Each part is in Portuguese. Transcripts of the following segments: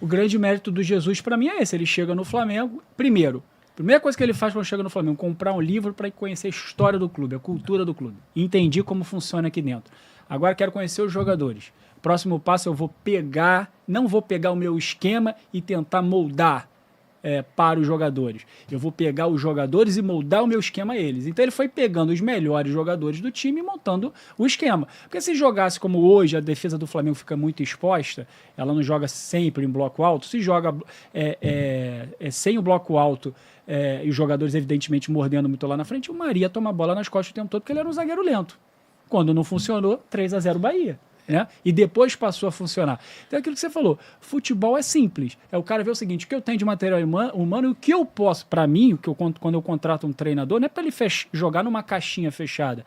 O grande mérito do Jesus, para mim, é esse. Ele chega no Flamengo, primeira coisa que ele faz quando chega no Flamengo, comprar um livro para conhecer a história do clube, a cultura do clube. Entendi como funciona aqui dentro. Agora quero conhecer os jogadores. Próximo passo, não vou pegar o meu esquema e tentar moldar para os jogadores. Eu vou pegar os jogadores e moldar o meu esquema a eles. Então ele foi pegando os melhores jogadores do time e montando o esquema. Porque se jogasse como hoje, a defesa do Flamengo fica muito exposta, ela não joga sempre em bloco alto, se joga sem o bloco alto e os jogadores evidentemente mordendo muito lá na frente, o Maria toma a bola nas costas o tempo todo porque ele era um zagueiro lento. Quando não funcionou, 3-0 Bahia. Né? E depois passou a funcionar. Então é aquilo que você falou, futebol é simples. É o cara ver o seguinte, o que eu tenho de material humano e o que eu posso, para mim, quando eu contrato um treinador, não é para ele jogar numa caixinha fechada.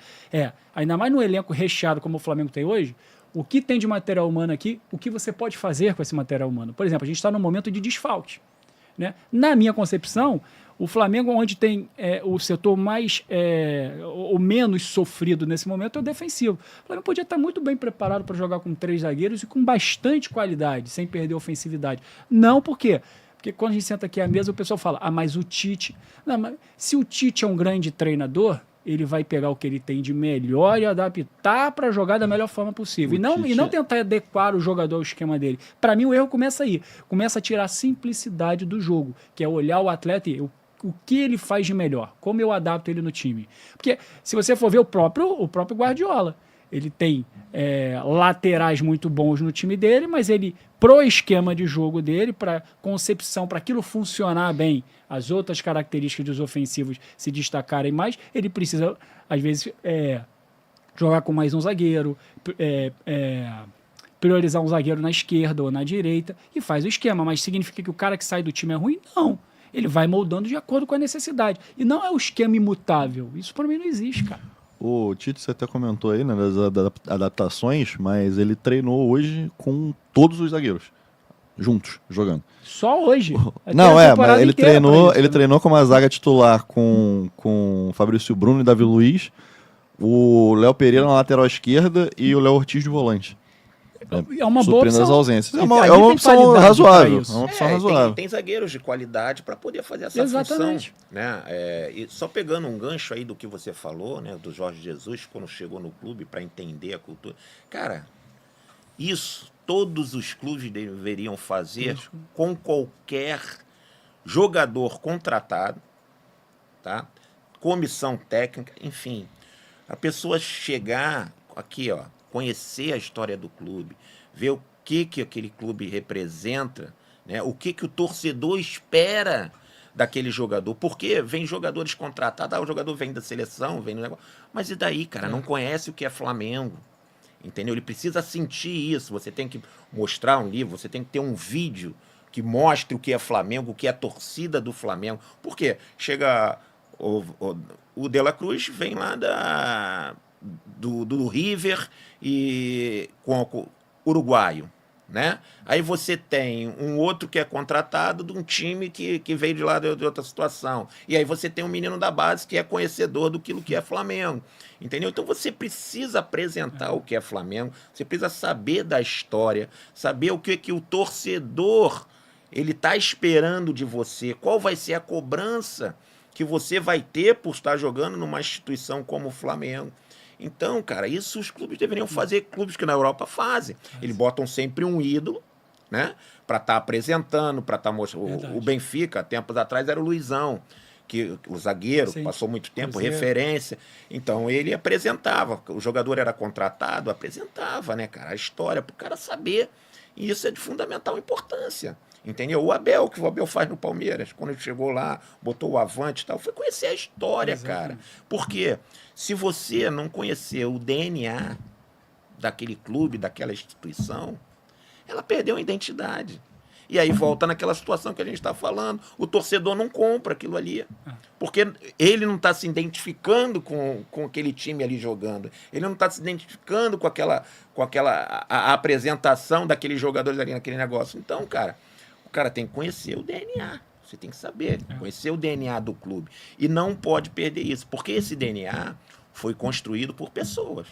Ainda mais no elenco recheado como o Flamengo tem hoje, o que tem de material humano aqui, o que você pode fazer com esse material humano. Por exemplo, a gente está num momento de desfalque. Né? Na minha concepção, o Flamengo, onde tem o setor mais ou menos sofrido nesse momento, é o defensivo. O Flamengo podia estar muito bem preparado para jogar com 3 zagueiros e com bastante qualidade, sem perder a ofensividade. Não, por quê? Porque quando a gente senta aqui à mesa, o pessoal fala, mas o Tite... Não, mas se o Tite é um grande treinador, ele vai pegar o que ele tem de melhor e adaptar para jogar da melhor forma possível. E não tentar adequar o jogador ao esquema dele. Para mim, o erro começa aí. Começa a tirar a simplicidade do jogo, que é olhar o atleta e o que ele faz de melhor, como eu adapto ele no time. Porque se você for ver o próprio Guardiola, ele tem laterais muito bons no time dele, mas ele, pro esquema de jogo dele, para concepção, para aquilo funcionar bem, as outras características dos ofensivos se destacarem mais, ele precisa, às vezes, jogar com mais um zagueiro, priorizar um zagueiro na esquerda ou na direita, e faz o esquema. Mas significa que o cara que sai do time é ruim? Não. Ele vai moldando de acordo com a necessidade. E não é o esquema imutável. Isso para mim não existe, cara. O Tite, você até comentou aí, né, das adaptações, mas ele treinou hoje com todos os zagueiros juntos, jogando. Só hoje? Não, mas ele treinou com uma zaga titular com Fabrício Bruno e Davi Luiz, o Léo Pereira na lateral esquerda e o Léo Ortiz de volante. É uma boa opção. As ausências. É uma opção razoável. É uma opção razoável. Tem zagueiros de qualidade para poder fazer essa função. Né? E só pegando um gancho aí do que você falou, né, do Jorge Jesus, quando chegou no clube para entender a cultura. Cara, isso todos os clubes deveriam fazer com qualquer jogador contratado, tá? Comissão técnica, enfim. A pessoa chegar aqui, ó, conhecer a história do clube, ver o que aquele clube representa, né? O que o torcedor espera daquele jogador. Porque vem jogadores contratados, o jogador vem da seleção, vem do negócio. Mas e daí, cara? Não conhece o que é Flamengo. Entendeu? Ele precisa sentir isso. Você tem que mostrar um livro, você tem que ter um vídeo que mostre o que é Flamengo, o que é a torcida do Flamengo. Por quê? Chega o De La Cruz, vem lá do River e com o uruguaio, né? Aí você tem um outro que é contratado de um time que veio de lá de outra situação. E aí você tem um menino da base que é conhecedor do que é Flamengo. Entendeu? Então você precisa apresentar o que é Flamengo, você precisa saber da história, saber o que o torcedor ele está esperando de você, qual vai ser a cobrança que você vai ter por estar jogando numa instituição como o Flamengo. Então, cara, isso os clubes deveriam fazer, clubes que na Europa fazem. Eles botam sempre um ídolo, né, para estar apresentando, para estar mostrando. O Benfica, tempos atrás, era o Luizão, que o zagueiro, passou muito tempo, referência. Então, ele apresentava. O jogador era contratado, apresentava, né, cara, a história, para o cara saber. E isso é de fundamental importância. Entendeu? O que o Abel faz no Palmeiras, quando ele chegou lá, botou o Avante e tal, foi conhecer a história, cara. Porque se você não conhecer o DNA daquele clube, daquela instituição, ela perdeu a identidade. E aí volta naquela situação que a gente está falando. O torcedor não compra aquilo ali. Porque ele não está se identificando com aquele time ali jogando. Ele não está se identificando com a apresentação daqueles jogadores ali naquele negócio. Então, cara, o cara tem que conhecer o DNA. Você tem que saber, conhecer o DNA do clube. E não pode perder isso. Porque esse DNA foi construído por pessoas.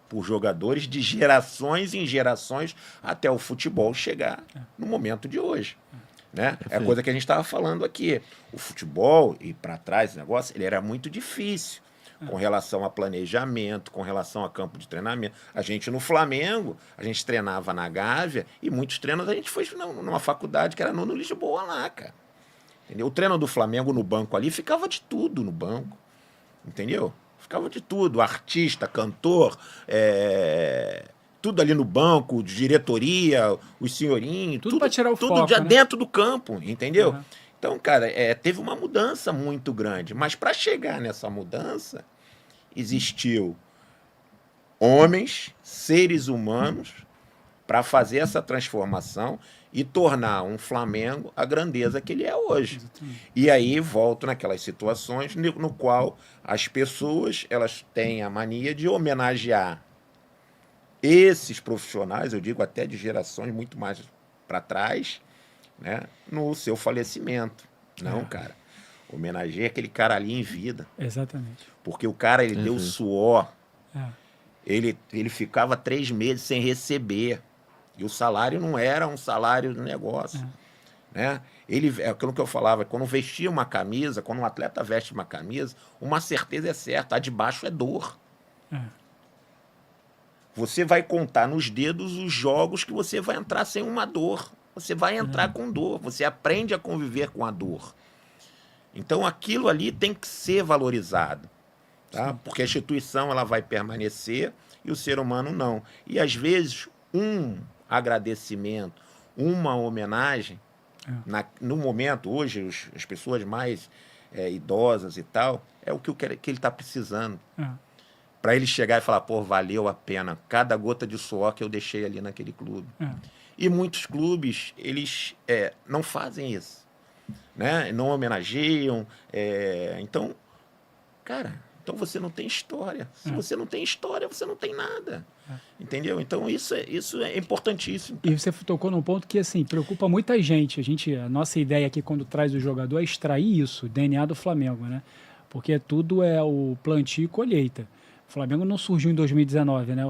por jogadores de gerações em gerações até o futebol chegar no momento de hoje. Né? É a coisa que a gente estava falando aqui. O futebol, e para trás esse negócio, ele era muito difícil com relação a planejamento, com relação a campo de treinamento. A gente no Flamengo, a gente treinava na Gávea e muitos treinos a gente foi numa faculdade que era no Lisboa lá, cara. Entendeu? O treino do Flamengo no banco ali ficava de tudo no banco. Entendeu? Ficava de tudo. Artista, cantor, tudo ali no banco, diretoria, os senhorinhos. Tudo para tirar o tudo foco, já né? dentro do campo, entendeu? Uhum. Então, cara, teve uma mudança muito grande. Mas para chegar nessa mudança, existiu homens, seres humanos, para fazer essa transformação e tornar um Flamengo a grandeza que ele é hoje. Exatamente. E aí volto naquelas situações no qual as pessoas elas têm a mania de homenagear esses profissionais, eu digo até de gerações muito mais para trás, né, no seu falecimento. Não, cara. Homenageia aquele cara ali em vida. Exatamente. Porque o cara, ele deu suor. É. Ele ficava 3 meses sem receber. E o salário não era um salário do negócio. Né? É aquilo que eu falava, quando vestia uma camisa, quando um atleta veste uma camisa, uma certeza é certa, a de baixo é dor. Você vai contar nos dedos os jogos que você vai entrar sem uma dor. Você vai entrar com dor, você aprende a conviver com a dor. Então aquilo ali tem que ser valorizado. Tá? Porque a instituição ela vai permanecer e o ser humano não. E às vezes um agradecimento, uma homenagem, no momento, hoje, as pessoas mais idosas e tal, é o que ele está precisando. Para ele chegar e falar, pô, valeu a pena cada gota de suor que eu deixei ali naquele clube. E muitos clubes, eles não fazem isso. Né? Não homenageiam. Então, cara, então você não tem história. Se você não tem história, você não tem nada. Entendeu? Então, isso é importantíssimo. E você tocou num ponto que, assim, preocupa muita gente. A nossa ideia aqui, quando traz o jogador, é extrair isso, o DNA do Flamengo, né? Porque tudo é o plantio e colheita. O Flamengo não surgiu em 2019, né?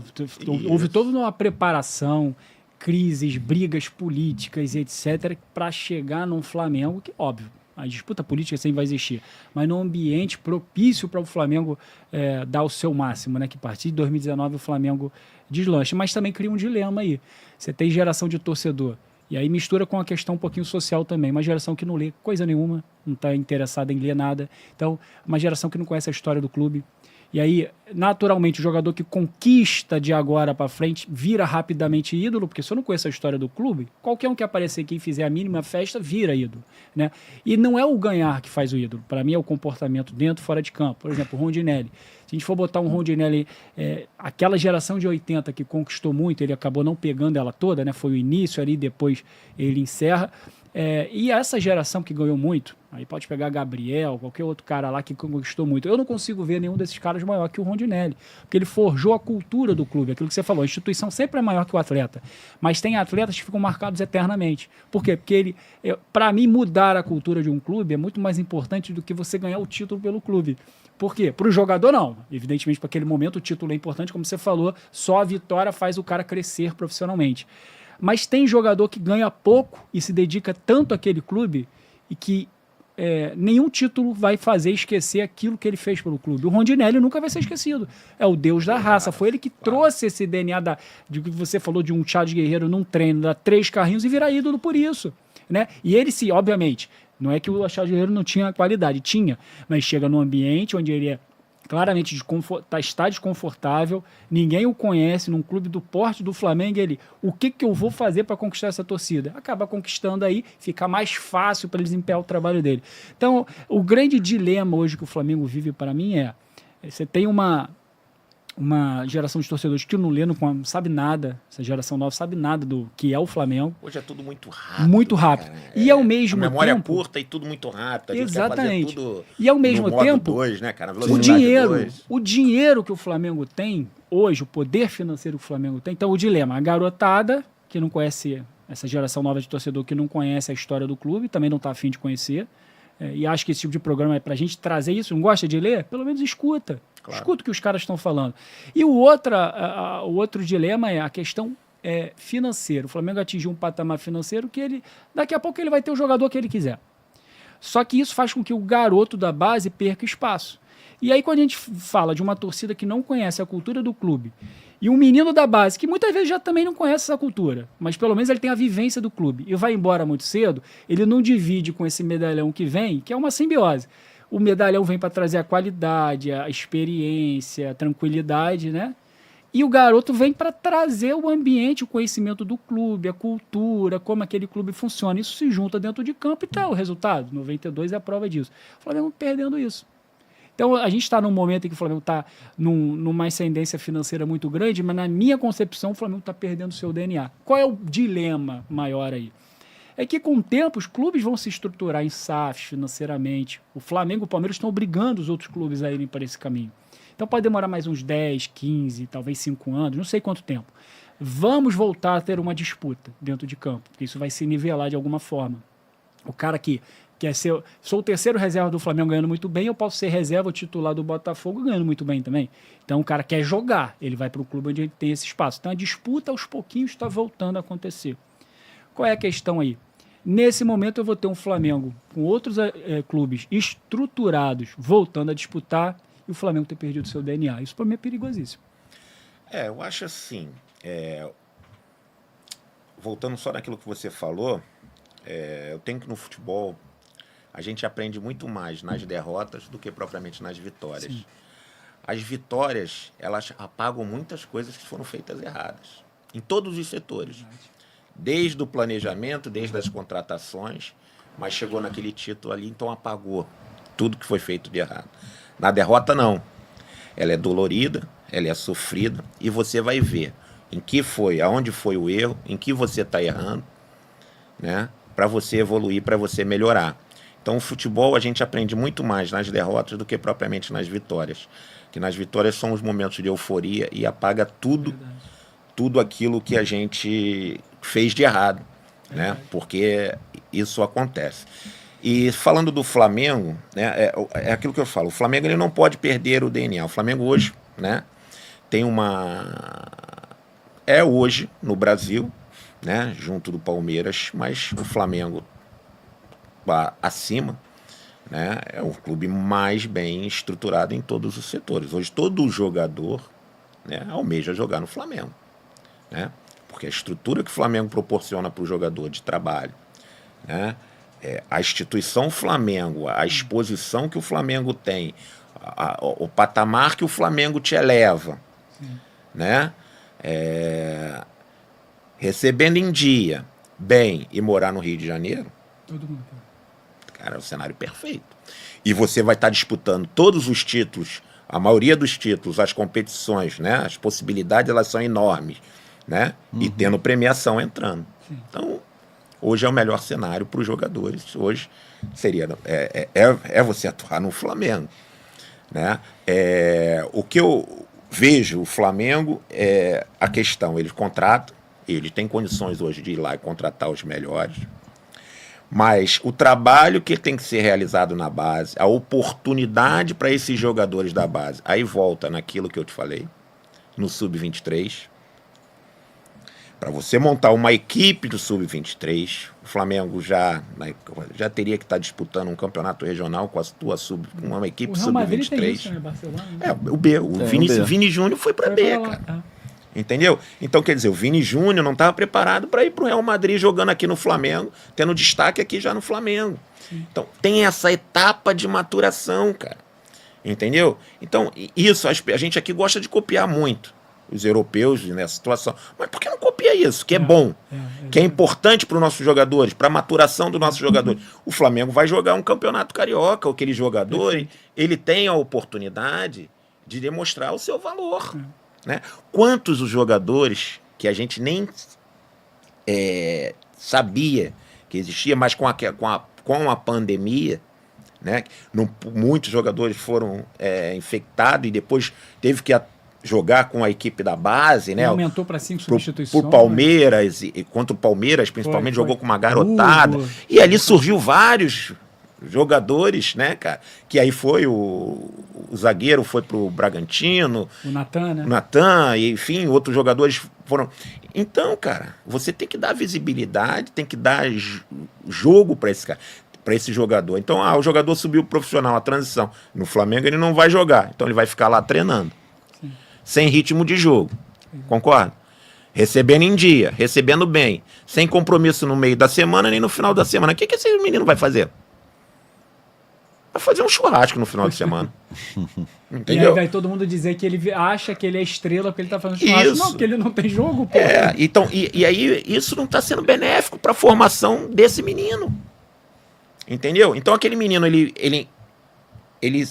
Houve toda uma preparação, crises, brigas políticas, etc., para chegar num Flamengo que, óbvio, a disputa política sempre vai existir, mas num ambiente propício para o Flamengo dar o seu máximo, né? Que a partir de 2019 o Flamengo deslancha, mas também cria um dilema aí. Você tem geração de torcedor, e aí mistura com a questão um pouquinho social também, uma geração que não lê coisa nenhuma, não está interessada em ler nada, então uma geração que não conhece a história do clube. E aí, naturalmente, o jogador que conquista de agora para frente vira rapidamente ídolo, porque se eu não conheço a história do clube, qualquer um que aparecer aqui e fizer a mínima festa vira ídolo. Né? E não é o ganhar que faz o ídolo. Para mim é o comportamento dentro e fora de campo. Por exemplo, o Rondinelli. Se a gente for botar um Rondinelli, aquela geração de 80 que conquistou muito, ele acabou não pegando ela toda, né? Foi o início ali, depois ele encerra. E essa geração que ganhou muito, aí pode pegar Gabriel, qualquer outro cara lá que conquistou muito. Eu não consigo ver nenhum desses caras maior que o Rondinelli, porque ele forjou a cultura do clube, aquilo que você falou. A instituição sempre é maior que o atleta, mas tem atletas que ficam marcados eternamente. Por quê? Porque para mim, mudar a cultura de um clube é muito mais importante do que você ganhar o título pelo clube. Por quê? Para o jogador, não. Evidentemente, para aquele momento, o título é importante, como você falou, só a vitória faz o cara crescer profissionalmente. Mas tem jogador que ganha pouco e se dedica tanto àquele clube e que nenhum título vai fazer esquecer aquilo que ele fez pelo clube. O Rondinelli nunca vai ser esquecido. É o deus da raça. Foi ele que trouxe esse DNA de que você falou de um Charles Guerreiro num treino, dar 3 carrinhos e virar ídolo por isso. Né? E ele, obviamente, não é que o Charles Guerreiro não tinha qualidade, tinha, mas chega num ambiente onde ele claramente está desconfortável, ninguém o conhece, num clube do porte do Flamengo, o que eu vou fazer para conquistar essa torcida? Acaba conquistando aí, fica mais fácil para ele desempenhar o trabalho dele. Então, o grande dilema hoje que o Flamengo vive para mim você tem uma geração de torcedores que não lê, não sabe nada, essa geração nova sabe nada do que é o Flamengo. Hoje é tudo muito rápido. Muito rápido. Cara. E ao mesmo tempo... A memória curta e tudo muito rápido. A gente exatamente. Quer fazer tudo e ao mesmo no modo tempo, 2, né, cara? o dinheiro que o Flamengo tem hoje, o poder financeiro que o Flamengo tem, então o dilema, a garotada que não conhece, essa geração nova de torcedor que não conhece a história do clube, também não está afim de conhecer, e acho que esse tipo de programa é pra gente trazer isso, não gosta de ler? Pelo menos escuta. Claro. Escuta o que os caras estão falando. E o outro dilema é a questão financeira. O Flamengo atingiu um patamar financeiro que daqui a pouco ele vai ter o jogador que ele quiser. Só que isso faz com que o garoto da base perca espaço. E aí, quando a gente fala de uma torcida que não conhece a cultura do clube e um menino da base, que muitas vezes já também não conhece essa cultura, mas pelo menos ele tem a vivência do clube e vai embora muito cedo, ele não divide com esse medalhão que vem, que é uma simbiose. O medalhão vem para trazer a qualidade, a experiência, a tranquilidade, né? E o garoto vem para trazer o ambiente, o conhecimento do clube, a cultura, como aquele clube funciona. Isso se junta dentro de campo e tá o resultado. 92 é a prova disso. O Flamengo perdendo isso. Então, a gente está num momento em que o Flamengo está numa ascendência financeira muito grande, mas na minha concepção o Flamengo está perdendo o seu DNA. Qual é o dilema maior aí? É que com o tempo os clubes vão se estruturar em SAFs financeiramente. O Flamengo e o Palmeiras estão obrigando os outros clubes a irem para esse caminho. Então pode demorar mais uns 10, 15, talvez 5 anos, não sei quanto tempo. Vamos voltar a ter uma disputa dentro de campo, porque isso vai se nivelar de alguma forma. O cara que quer ser... Sou o terceiro reserva do Flamengo ganhando muito bem, eu posso ser reserva titular do Botafogo ganhando muito bem também. Então o cara quer jogar, ele vai para o clube onde ele tem esse espaço. Então a disputa aos pouquinhos está voltando a acontecer. Qual é a questão aí? Nesse momento eu vou ter um Flamengo com outros clubes estruturados voltando a disputar e o Flamengo ter perdido seu DNA. Isso para mim é perigosíssimo. Eu acho assim, voltando só naquilo que você falou, eu tenho que no futebol a gente aprende muito mais nas derrotas do que propriamente nas vitórias. Sim. As vitórias, elas apagam muitas coisas que foram feitas erradas, em todos os setores. Verdade. Desde o planejamento, desde as contratações, mas chegou naquele título ali, então apagou tudo que foi feito de errado. Na derrota, não. Ela é dolorida, ela é sofrida, e você vai ver em que foi, aonde foi o erro, em que você está errando, né? Para você evoluir, para você melhorar. Então, o futebol a gente aprende muito mais nas derrotas do que propriamente nas vitórias. Que nas vitórias são os momentos de euforia e apaga tudo, tudo aquilo que a gente fez de errado, né? Porque isso acontece. E falando do Flamengo, né, é aquilo que eu falo, o Flamengo ele não pode perder o DNA. O Flamengo hoje, né, tem hoje no Brasil, né, junto do Palmeiras, mas o Flamengo acima, né, é o clube mais bem estruturado em todos os setores. Hoje todo jogador, né, almeja jogar no Flamengo, né, porque a estrutura que o Flamengo proporciona para o jogador de trabalho, né, a instituição Flamengo, a exposição que o Flamengo tem, o patamar que o Flamengo te eleva, né? Recebendo em dia, bem, e morar no Rio de Janeiro, todo mundo. Cara, é o cenário perfeito. E você vai estar disputando todos os títulos, a maioria dos títulos, as competições, né? As possibilidades elas são enormes, né? E tendo premiação entrando. Sim. Então, hoje é o melhor cenário para os jogadores. Hoje seria você atuar no Flamengo, né? O que eu vejo o Flamengo é a questão, eles contratam, ele tem condições hoje de ir lá e contratar os melhores, mas o trabalho que tem que ser realizado na base, a oportunidade para esses jogadores da base, aí volta naquilo que eu te falei, no Sub-23, para você montar uma equipe do Sub-23, o Flamengo já teria que estar disputando um campeonato regional com a tua com uma equipe Sub-23. Tem isso, né? Barcelona, né? O Vini Júnior foi para B, cara. Entendeu? Então, quer dizer, o Vini Júnior não estava preparado para ir para o Real Madrid jogando aqui no Flamengo, tendo destaque aqui já no Flamengo. Sim. Então, tem essa etapa de maturação, cara. Entendeu? Então, isso, a gente aqui gosta de copiar muito os europeus nessa situação. Mas por que não copia isso? Que é bom, que é importante para os nossos jogadores, para a maturação dos nossos jogadores. O Flamengo vai jogar um campeonato carioca, aquele jogador, ele tem a oportunidade de demonstrar o seu valor. Né? Quantos os jogadores que a gente nem sabia que existia, mas com a pandemia, né? Muitos jogadores foram infectados e depois teve que jogar com a equipe da base, né? Aumentou para 5 substituições. Por Palmeiras, e contra o Palmeiras, principalmente, jogou com uma garotada. E ali surgiu vários, jogadores, né, cara? Que aí foi o zagueiro foi pro Bragantino. O Natan, né? O Natan, e, enfim, outros jogadores foram... Então, cara, você tem que dar visibilidade, tem que dar jogo para esse cara, para esse jogador. Então, o jogador subiu pro profissional, a transição. No Flamengo ele não vai jogar, então ele vai ficar lá treinando. Sim. Sem ritmo de jogo. Sim. Concorda? Recebendo em dia, recebendo bem, sem compromisso no meio da semana nem no final da semana. O que esse menino vai fazer? Vai fazer um churrasco no final de semana. Entendeu? E aí vai todo mundo dizer que ele acha que ele é estrela porque ele tá fazendo churrasco. Isso. Não, porque ele não tem jogo. Pô. Então, e aí isso não está sendo benéfico para a formação desse menino. Entendeu? Então aquele menino, ele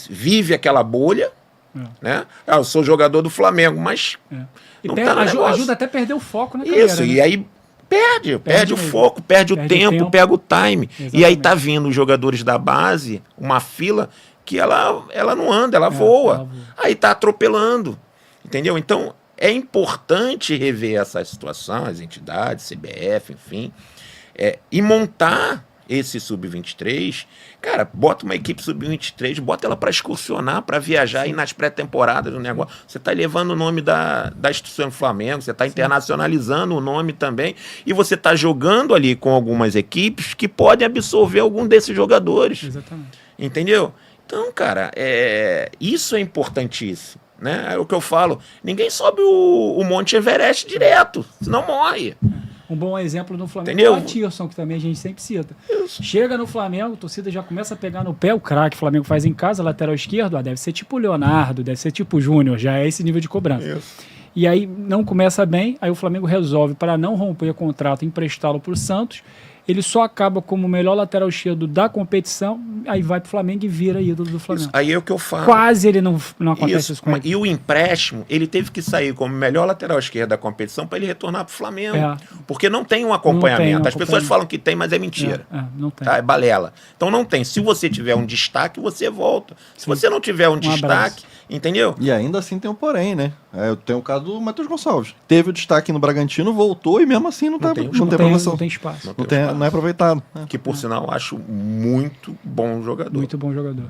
vive aquela bolha, né? Eu sou jogador do Flamengo, mas e ajuda até a perder o foco na carreira. Isso, né? E aí perde o foco, perde o tempo, pega o time. Exatamente. E aí tá vindo os jogadores da base, uma fila que ela não anda, ela voa. Aí tá atropelando, entendeu? Então é importante rever essa situação, as entidades, CBF, enfim, e montar esse sub-23, cara, bota uma equipe sub-23, bota ela para excursionar, para viajar aí nas pré-temporadas do negócio. Você está levando o nome da instituição do Flamengo, você está internacionalizando o nome também, e você está jogando ali com algumas equipes que podem absorver algum desses jogadores. Exatamente. Entendeu? Então, cara, isso é importantíssimo. Né? É o que eu falo. Ninguém sobe o Monte Everest direto, senão morre. Um bom exemplo no Flamengo é o Atirson, que também a gente sempre cita. Isso. Chega no Flamengo, a torcida já começa a pegar no pé o craque. O Flamengo faz em casa, lateral esquerdo, deve ser tipo o Leonardo, deve ser tipo o Júnior, já é esse nível de cobrança. Isso. E aí não começa bem, aí o Flamengo resolve, para não romper o contrato, emprestá-lo para o Santos. Ele só acaba como o melhor lateral esquerdo da competição, aí vai pro Flamengo e vira ídolo do Flamengo. Isso, aí é o que eu falo. Quase ele não acontece isso com ele. E o empréstimo, ele teve que sair como melhor lateral esquerdo da competição para ele retornar pro Flamengo. Porque não tem um acompanhamento. As pessoas falam que tem, mas é mentira. Não tem. Tá? É balela. Então não tem. Se você tiver um destaque, você volta. Se você não tiver um destaque, entendeu? E ainda assim tem um porém, né? Tem o caso do Matheus Gonçalves. Teve o destaque no Bragantino, voltou e mesmo assim não tem progressão. Não tem espaço. Não é aproveitado. Que, por sinal, acho muito bom jogador. Muito bom jogador.